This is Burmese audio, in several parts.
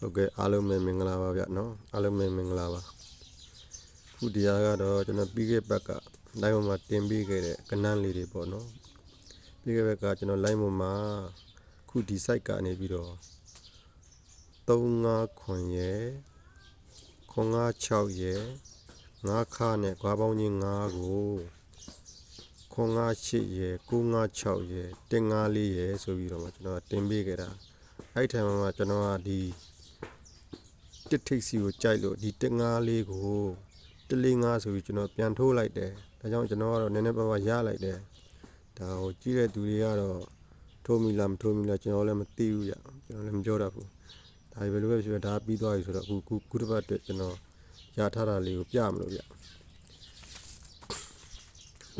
Ok, alo mình là vào vậy nó, alo mình là vào. Khu địa cái đó cho nó bị cái bạc cả, lại mà tìm bị cái nan lì đi bỏ nó, bị cái bạc cả cho nó lại mà khu địa sai cả này bị đó, tàu ngã khoan ye, khoan ngã chảo ye, ngã khá này qua bao nhiêu ngã go, khoan ngã chết ye, cú ngã chảo ye, tiếng ngã lì ye, so bị đó mà cho nó tìm bị cái đó, ai thèm mà cho nó đi. Tiết thích xíu chạy lộ đi tiếng Nga lê của tiết lê Nga rồi cho nóပြန်ထိုးလိုက်တယ်ဒါကြောင့်ကျွန်တော်ကတော့နည်းနည်းပါးပါးရလိုက်တယ်ဒါကိုကြည့်တဲ့သူတွေကတော့ထိုးမိလားမထိုးမိလားကျွန်တော်လည်းမသိဘူးကြကျွန်တော်လည်းမပြောတတ်ဘူးဒါပဲလို့ပဲဖြစ်ဒါပြီးသွားပြီဆိုတော့ခုတစ်ပတ်အတွက်ကျွန်တော်ရထားတာလေးကိုပြမလို့ဗျ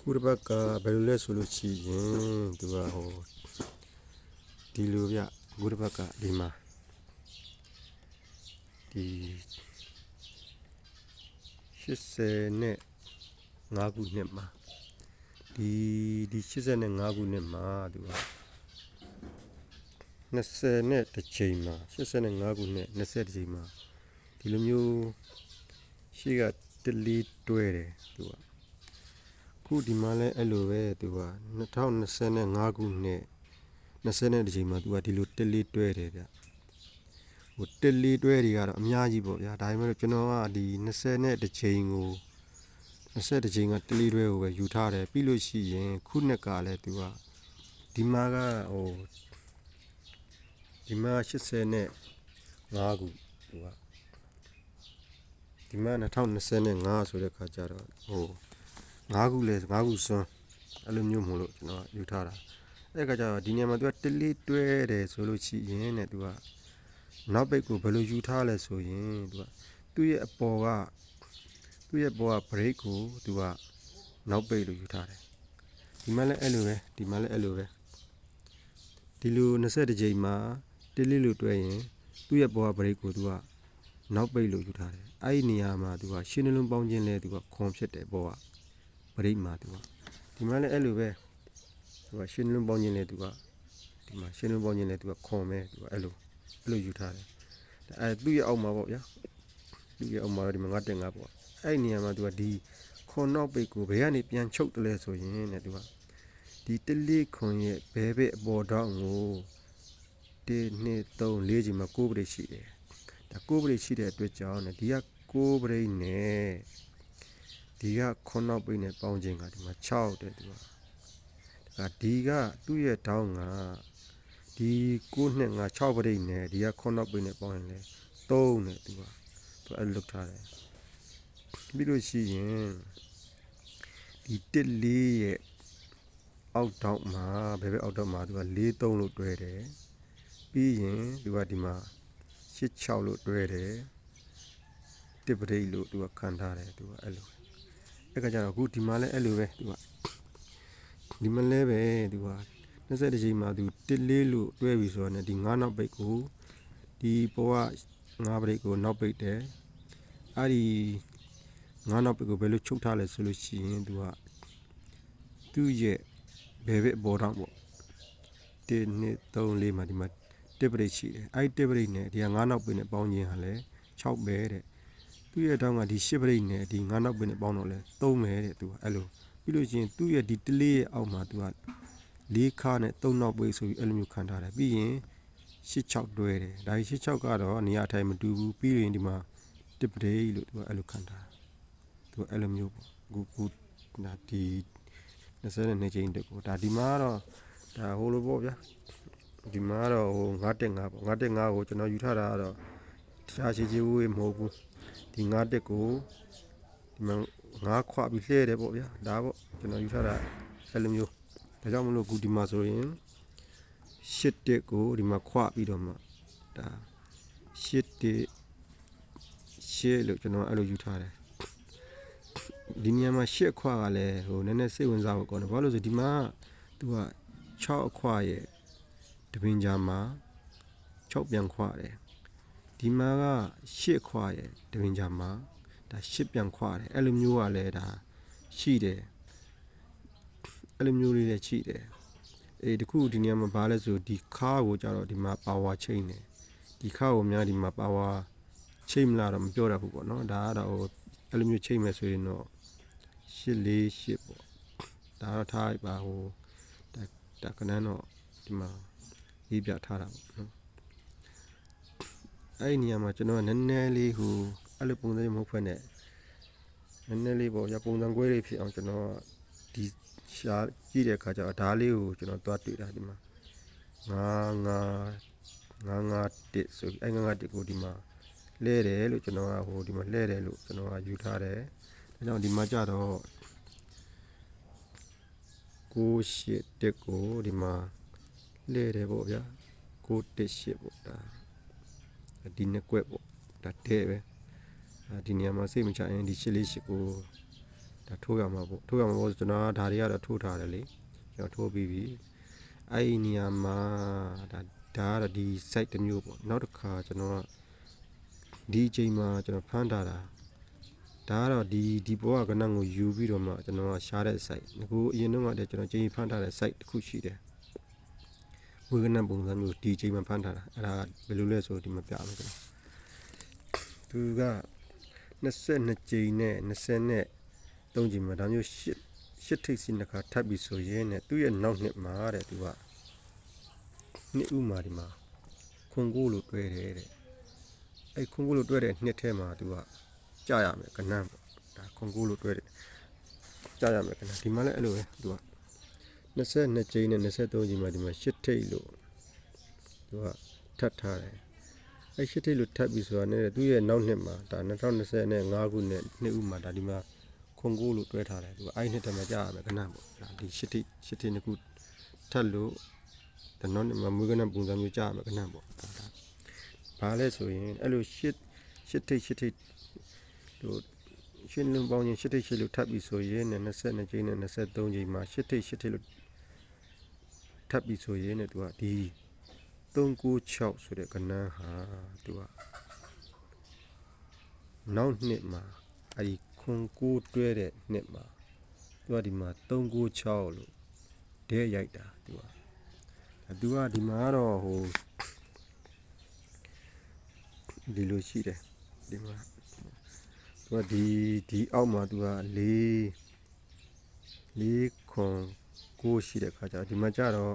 ခုတစ်ပတ်ကဘယ်လိုလဲဆိုလို့ရှိရင်သူကဟိုဒီလိုဗျခုတစ်ပတ်ကဒီမှာဒီ85ခုနှစ်မှာဒီ85ခုနှစ်မှာသူက20နဲ့တစ်ချိန်မှာ85ခုနှစ်20ချိန်မှာဒီလိုမျိုးရှေ့ကတလီတွဲတယ်သူကခုဒီမှာလဲအဲ့လိုပဲသူက2025ခုနှစ်20နဲ့တစ်ချိန်မှာသူကဒီလိုတလီတွဲတယ်ဗျဟိုတလီတွဲတွေကတော့အများကြီးပေါ့ဗျာဒါပေမဲ့ကျွန်တော်ကဒီ20နဲ့တစ်ချိန်ကို20တစ်ချိန်ကတလီတွဲကိုပဲယူထားတယ်ပြီးလို့ရှိရင်ခုနှစ်ကလည်းသူကဒီမှာကဟိုဒီမှာ85ခုသူကဒီမှာ2025ဆိုတဲ့ခါကျတော့ဟို5ခုလဲ5ခုစွန်းအဲ့လိုမျိုးမဟုတ်လို့ကျွန်တော်ယူထားတာအဲ့ခါကျတော့ဒီနေရာမှာသူကတလီတွဲတယ်ဆိုလို့ရှိရင်တဲ့သူကနောက်ပိတ်ကိုဘယ်လိုယူထားလဲဆိုရင်သူ့ရဲ့အပေါ်ကဘရိတ်ကိုသူကနောက်ပိတ်လို့ယူထားတယ်ဒီမှာလည်းအဲ့လိုပဲဒီမှာလည်းအဲ့လိုပဲဒီလို20ကြိမ်မှာတလီလို့တွဲရင်သူ့ရဲ့ပေါ်ကဘရိတ်ကိုသူကနောက်ပိတ်လို့ယူထားတယ်အဲ့ဒီနေရာမှာသူကရှင်းနှလုံးပေါင်းခြင်းလဲသူကခွန်ဖြစ်တယ်ပေါ်ကဘရိတ်မှာသူကဒီမှာလည်းအဲ့လိုပဲသူကရှင်းနှလုံးပေါင်းခြင်းလဲသူကဒီမှာရှင်းနှလုံးပေါင်းခြင်းလဲသူကခွန်ပဲသူကအဲ့လိုယူထားတယ်အဲသူ့ရဲ့အောက်မှာပေါ့ဗျာသူ့ရဲ့အောက်မှာဒီမှာ9.5ပေါ့အဲ့ဒီနေရာမှာသူကဒီခွန်နောက်ပိတ်ကိုဘယ်ကနေပြန်ချုပ်တယ်လဲဆိုရင်တဲ့သူကဒီတလီခွန်ရဲ့ဘဲဘဲအပေါ်တောင်းကို1 2 3 4ချိန်မှာ9ပရိတ်ရှိတယ်ဒါ9ပရိတ်ရှိတဲ့အတွက်ကြောင့်ဒီက9ပရိတ်နဲ့ဒီကခွန်နောက်ပိတ်နဲ့ပေါင်းခြင်းကဒီမှာ6တဲ့သူကဒါဒီကသူ့ရဲ့တောင်းကဒီ9နဲ့6ပရိတ်နဲ့ဒီကခွန်နောက်ပိတ်နဲ့ပေါင်းရင်လဲ3နဲ့သူအဲ့လုတ်ထားတယ်ပြီးလို့ရှိရင်ဒီ1 4ရဲ့အောက်တောက်မှာဘယ်အောက်တောက်မှာသူက4 3လို့တွဲတယ်ပြီးရင်သူကဒီမှာ8 6လို့တွဲတယ်1ပရိတ်လို့သူကခံထားတယ်သူကအဲ့လိုအဲ့ကကြတော့အခုဒီမှာလဲအဲ့လိုပဲသူကဒီမှာလဲပဲသူက20ချိန်မှာသူ1 4လို့တွဲပြီဆိုတော့ねဒီ9နောက်ပိတ်ကိုဒီပေါ်က9ပရိတ်ကိုနောက်ပိတ်တယ်အဲ့ဒီ9နောက်ပိတ်ကိုဘယ်လိုချုပ်ထားလဲဆိုလို့ရှိရင်သူကသူ့ရဲ့ဘယ်ဘက်ပေါ်တော့ပေါ့1 2 3 4မှာဒီမှာ1ပရိတ်ရှိတယ်အဲ့ဒီ1ပရိတ်နဲ့ဒီက9နောက်ပိတ်နဲ့ပေါင်းခြင်းဟာလဲ6ပဲတဲ့သူ့ရဲ့တောင်းကဒီ10ပရိတ်နဲ့ဒီ9နောက်ပိတ်နဲ့ပေါင်းတော့လဲ3ပဲတဲ့သူကအဲ့လိုပြီးလို့ရှိရင်သူ့ရဲ့ဒီတလေးရဲ့အောက်မှာသူက4ခါနဲ့3နောက်ပိတ်ဆိုပြီးအဲ့လိုမျိုးခံထားတယ်ပြီးရင်8 6တွဲတယ်ဒါကြီး8 6ကတော့နေရာထိုင်မတူဘူးပြီးရင်ဒီမှာ1ပရိတ်လို့သူကအဲ့လိုခံထားသူအဲ့လိုမျိုးပေါ့အခုဒါဒီ22ချိန်တက်ကိုဒါဒီမှာတော့ဒါဟိုလိုပေါ့ဗျာဒီမှာတော့ဟို9.5ပေါ့9.5ကိုကျွန်တော်ယူထားတာကတော့တခြားချေချေဝေးမဟုတ်ဘူးဒီ9.ကိုဒီမှာ9ခွပြီးလှဲတယ်ပေါ့ဗျာဒါပေါ့ကျွန်တော်ယူထားတာအဲ့လိုမျိုးဒါကြောင့်မလို့အခုဒီမှာဆိုရင်8.ကိုဒီမှာခွပြီးတော့မှဒါ8.လို့ကျွန်တော်အဲ့လိုယူထားတယ်ဒီနေရာမှာ8ခွကလည်းဟိုနည်းနည်းစိတ်ဝင်စားဖို့ကောင်းတယ်ဘာလို့လဲဆိုဒီမှာသူက6ခွရဲ့တပင်ကြားမှာ6ပြန်ခွတယ်ဒီမှာက8ခွရဲ့တပင်ကြားမှာဒါ8ပြန်ခွတယ်အဲ့လိုမျိုးကလည်းဒါရှိတယ်အဲ့လိုမျိုးလေးလည်းရှိတယ်တခုဒီနေရာမှာဘာလဲဆိုဒီခါကိုကြတော့ဒီမှာ power chain တယ် ဒီခါကိုများဒီမှာပါဝါချိန်မလားတော့မပြောတတ်ဘူးပေါ့နော်ဒါကတော့အဲ့လိုမျိုးချိန်မယ်ဆိုရင်တော့848ပေါ့ဒါတော့ထားပါဟိုဒါကနန်းတော့ဒီမှာရေးပြထားတာပေါ့နော်အဲ့ဒီနေရာမှာကျွန်တော်ကနည်းနည်းလေးဟိုအဲ့လိုပုံစံမျိုးမဟုတ်ဖက်နဲ့နည်းနည်းလေးပေါ့ရပုံစံကွဲလေးဖြစ်အောင်ကျွန်တော်ကဒီရှာကြည့်တဲ့အခါကျတော့ဓာတ်လေးကိုကျွန်တော်သွားတွေ့တာဒီမှာ951ဆိုပြီးအဲ့951ကိုဒီမှာလဲတယ်လို့ကျွန်တော်ကဟိုဒီမှာလဲတယ်လို့ကျွန်တော်ကယူထားတယ်ဒါကြောင့်ဒီမှာကြတော့981ကိုဒီမှာလဲတယ်ပေါ့ဗျာ918ပေါ့ဒါဒီနှစ်ကွက်ပေါ့ဒါတဲ့ပဲဒီနေရာမှာစိတ်မချရင်ဒီ848ကိုဒါထိုးရမှာပေါ့ထိုးရမှာပေါ့ကျွန်တော်ဒါတွေကတော့ထိုးထားတယ်လေကျွန်တော်ထိုးပြီးပြီအဲ့ဒီနေရာမှာဒါကတော့ဒီ site တစ်မျိုးပေါ့နောက်တစ်ခါကျွန်တော်ကဒီအချိန်မှာကျွန်တော်ဖမ်းထားတာဒါကတော့ဒီဘောကကနန်းကိုယူပြီးတော့မှကျွန်တော်ကရှားတဲ့ site အခုအရင်တုန်းကတည်းကကျွန်တော်ချိန်ဖမ်းထားတဲ့ site တစ်ခုရှိတယ်ဝေကနန်းပုံစံမျိုးဒီအချိန်မှာဖမ်းထားတာအဲ့ဒါဘယ်လိုလဲဆိုဒီမှာပြမယ်ကျွန်တော်သူက22ကြိမ်နဲ့20နဲ့3ကြိမ်မှာဒါမျိုး8ထိပ်စီနှစ်ခါထပ်ပြီးဆိုရင်ねသူ့ရဲ့နောက်နှစ်မှာတဲ့သူကနှစ်ဥမာဒီမှာခွန်ကိုလို့တွဲတယ်တဲ့အဲ့ခွန်ကိုလို့တွဲတဲ့နှစ်ထဲမှာသူကကြာရမယ်ကနန်းပေါ့ဒါခွန်ကိုလို့တွဲတယ်ကြာရမယ်ကနန်းဒီမှာလည်းအဲ့လိုပဲသူက22ကြိမ်နဲ့23ကြိမ်မှာဒီမှာ8ထိပ်လို့သူကထပ်ထားတယ်အဲ့8ထိပ်လို့ထပ်ပြီးဆိုတာနဲ့သူ့ရဲ့နောက်နှစ်မှာဒါ2025ခုနှစ်နှစ်ဥမှာဒါဒီမှာခွန်ကိုလို့တွဲထားတယ်သူကအဲ့နှစ်တည်းမှာကြာရမယ်ကနန်းပေါ့ဒါဒီ8ထိပ်နှစ်ခုထပ်လို့ဒါနောက်နှစ်မှာမွေးကနန်းပုံစံမျိုးကြာရမယ်ကနန်းပေါ့ဒါဘာလဲဆိုရင်အဲ့လို8ထိပ်လို့ရှင်းလုံးပေါင်းရင်8ထိပ်လို့ထပ်ပြီးဆိုရင်22ကြိမ်နဲ့23ကြိမ်မှာ8ထိပ်လို့ထပ်ပြီးဆိုရင်ねသူကဒီ396ဆိုတဲ့ကနန်းဟာသူကနောက်နှစ်မှာအဲ့ဒီခွန်ကိုတွဲတဲ့နှစ်မှာသူကဒီမှာ396လို့ဒဲရိုက်တာသူကဒီမှာတော့ဟိုဒီလိုရှိတယ်ဒီမှာသူကဒီအောက်မှာသူက4ခွန်ကိုရှိတဲ့ခါကျဒီမှာကျတော့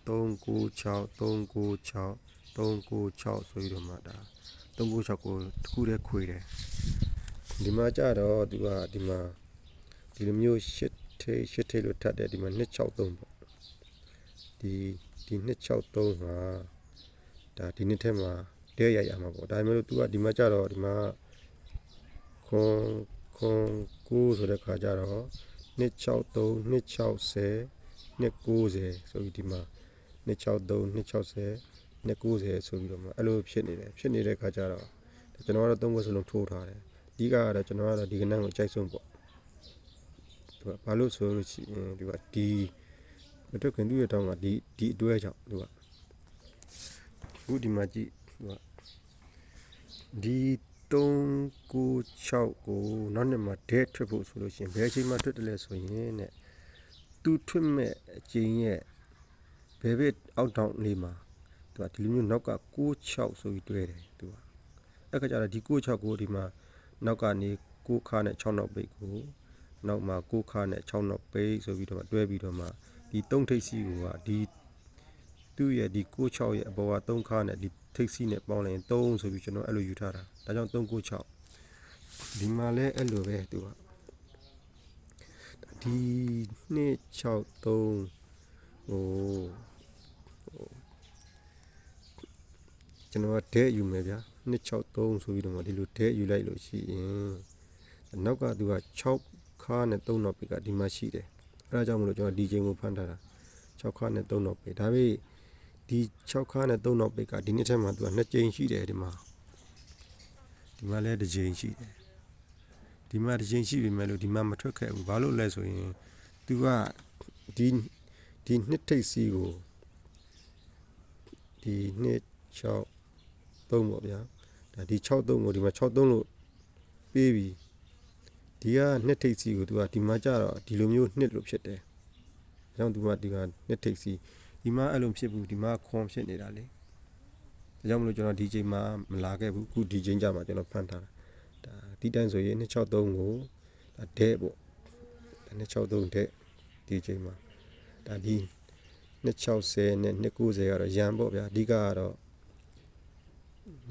396ဆိုပြီးတော့မှဒါ396ကိုတစ်ခုတည်းခွေတယ်ဒီမှာကျတော့သူကဒီမှာဒီလိုမျိုး8ထိပ်လို့ထပ်တယ်ဒီမှာ263ပေါ့ဒီ263ဟာဒါဒီနှစ်ထဲမှာတဲရိုက်ရမှာပေါ့ဒါပေမဲ့လို့သူကဒီမှာကျတော့ဒီမှာခွန်ကိုဆိုတဲ့ခါကျတော့263 260 290ဆိုပြီးဒီမှာ263 260 290ဆိုပြီးတော့မှအဲ့လိုဖြစ်နေတဲ့ခါကျတော့ကျွန်တော်ကတော့3ခုစလုံးထိုးထားတယ်အဓိကကတော့ကျွန်တော်ကတော့ဒီကနန်းကိုအကြိုက်ဆုံးပေါ့သူကဘာလို့ဆိုလို့ရှိရင်ဒီကဒီမထွက်ခင်သူ့ရဲ့တောင်းကဒီအတွဲကြောင့်သူကအခုဒီမှာကြည့်သူကဒီ396ကိုနောက်နှစ်မှာဒဲထွက်ဖို့ဆိုလို့ရှိရင်ဘယ်အချိန်မှထွက်တယ်လဲဆိုရင်ねသူထွက်မဲ့အချိန်ရဲ့ဘယ်ဘက်အောက်တောင်လေးမှာသူကဒီလိုမျိုးနောက်က96ဆိုပြီးတွဲတယ်သူကအဲ့ခါကျတော့ဒီ96ကိုဒီမှာနောက်ကနေ6ခါနဲ့6နောက်ပိတ်ကိုနောက်မှာ6ခါနဲ့6နောက်ပိတ်ဆိုပြီးတော့တွဲပြီးတော့မှဒီ3ထိပ်စီကိုကဒီသူ့ရဲ့ဒီ96ရဲ့အပေါ်က3ခါနဲ့ဒီထိပ်စီနဲ့ပေါင်းလိုက်ရင်3ဆိုပြီးကျွန်တော်အဲ့လိုယူထားတာဒါကြောင့်396ဒီမှာလဲအဲ့လိုပဲသူကဒီ263ဟိုကျွန်တော်ကဒဲယူမယ်ဗျာ263ဆိုပြီးတော့မှဒီလိုဒဲယူလိုက်လို့ရှိရင်နောက်ကသူက6ခါနဲ့3နောက်ပိတ်ကဒီမှာရှိတယ်အဲဒါကြောင့်မလို့ကျွန်တော်ဒီချိန်ကိုဖမ်းထားတာ6ခါနဲ့3နောက်ပိတ်ဒါပေမဲ့ဒီ6ခါနဲ့3နောက်ပိတ်ကဒီနှစ်ထဲမှာသူက2ကြိမ်ရှိတယ်ဒီမှာလည်း1ကြိမ်ရှိတယ်ဒီမှာ1ကြိမ်ရှိပြီမဲ့လို့ဒီမှာမထွက်ခဲ့ဘူးဘာလို့လဲဆိုရင်သူကဒီနှစ်ထိပ်စီးကိုဒီ263ပေါ့ဗျာဒါဒီ63ကိုဒီမှာ63လို့ပေးပြီးဒီကနှစ်ထိပ်စီးကိုသူကဒီမှာကြတော့ဒီလိုမျိုးနှစ်လို့ဖြစ်တယ်အဲကြောင့်သူကဒီကနှစ်ထိပ်စီးဒီမှာအဲ့လိုဖြစ်ဘူးဒီမှာခွန်ဖြစ်နေတာလေ ကြောင့်မလို့ကျွန်တော်ဒီချိန်မှာမလာခဲ့ဘူးအခုဒီချိန်ကြမှာကျွန်တော်ဖန်ထားတာဒါဒီတိုင်းဆိုရင်263ကိုဒါဒဲပေါ့263ဒဲဒီချိန်မှာဒါဒီ260နဲ့290ကတော့ရန်ပေါ့ဗျာအဓိကကတော့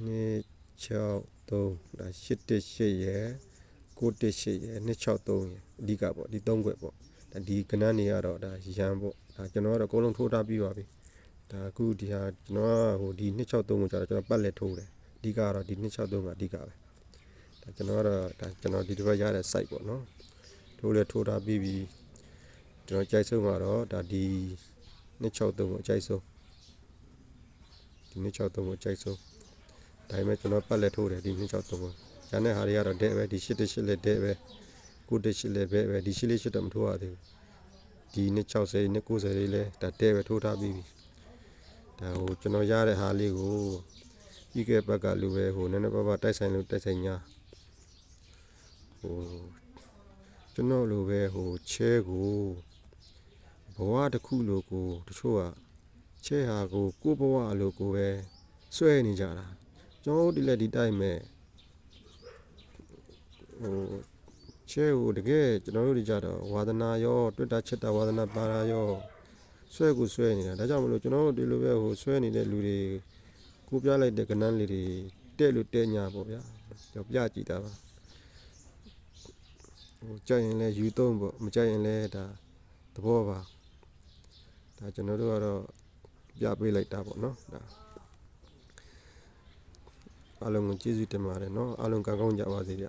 263ဒါ818ရယ်918ရယ်263ရယ်အဓိကပေါ့ဒီ3ခွက်ပေါ့ဒါဒီကဏ္ဍနေရတော့ဒါရန်ပေါ့ဒါကျွန်တော်ကတော့အကုန်လုံးထိုးထားပြီးပါပြီဒါအခုဒီဟာကျွန်တော်ကဟိုဒီ263ကိုကျတော့ကျွန်တော်ပတ်လက်ထိုးတယ်အဓိကကတော့ဒီ263ကအဓိကပဲဒါကျွန်တော်ကတော့ဒါကျွန်တော်ဒီတစ်ပတ်ရတဲ့ site ပေါ့နော်ထိုးလဲထိုးထားပြီးပြီကျွန်တော်ကြိုက်ဆုံးကတော့ဒါဒီ263ကိုအကြိုက်ဆုံးဒီ263ကိုအကြိုက်ဆုံးဒါပေမဲ့ကျွန်တော်ပတ်လက်ထိုးတယ်ဒီ263ကိုကျန်တဲ့ဟာတွေကတော့ဒဲပဲဒီ818လည်းဒဲပဲ918လည်းပဲဒီ8တော့မထိုးရသေးဘူးဒီ260 290လေးလည်းဒါဒဲပဲထိုးထားပြီးပြီဒါဟိုကျွန်တော်ရတဲ့ဟာလေးကိုပြီးခဲ့ဘက်ကလူပဲဟိုနည်းနည်းပါးပါးတိုက်ဆိုင်လို့တိုက်ဆိုင်ညာဟိုကျွန်တော်လိုပဲဟိုချဲကိုဘဝတစ်ခုလိုကိုတချို့ကချဲဟာကိုဘဝအလိုကိုပဲဆွဲနေကြတာကျွန်တော်ဒီလက်ဒီတိုက်မဲ့ဟိုချဲကိုတကယ်ကျွန်တော်တို့ဒီကြတော့ဝါသနာရောတွေ့တာချက်တာဝါသနာပါတာရောဆွဲကိုဆွဲနေတာဒါကြောင့်မလို့ကျွန်တော်တို့ဒီလိုပဲဟိုဆွဲနေတဲ့လူတွေကိုပြလိုက်တဲ့ကဏ္ဍလေးတွေတဲ့လို့တဲ့ညာပေါ့ဗျာကျွန်တော်ပြကြည့်တာပါဟိုကြိုက်ရင်လည်းယူသုံးပေါ့မကြိုက်ရင်လည်းဒါသဘောပါဒါကျွန်တော်တို့ကတော့ပြပေးလိုက်တာပေါ့နော်ဒါအားလုံးကိုကျေးဇူးတင်ပါတယ်နော်အားလုံးကောင်းကောင်းကြပါစေဗျ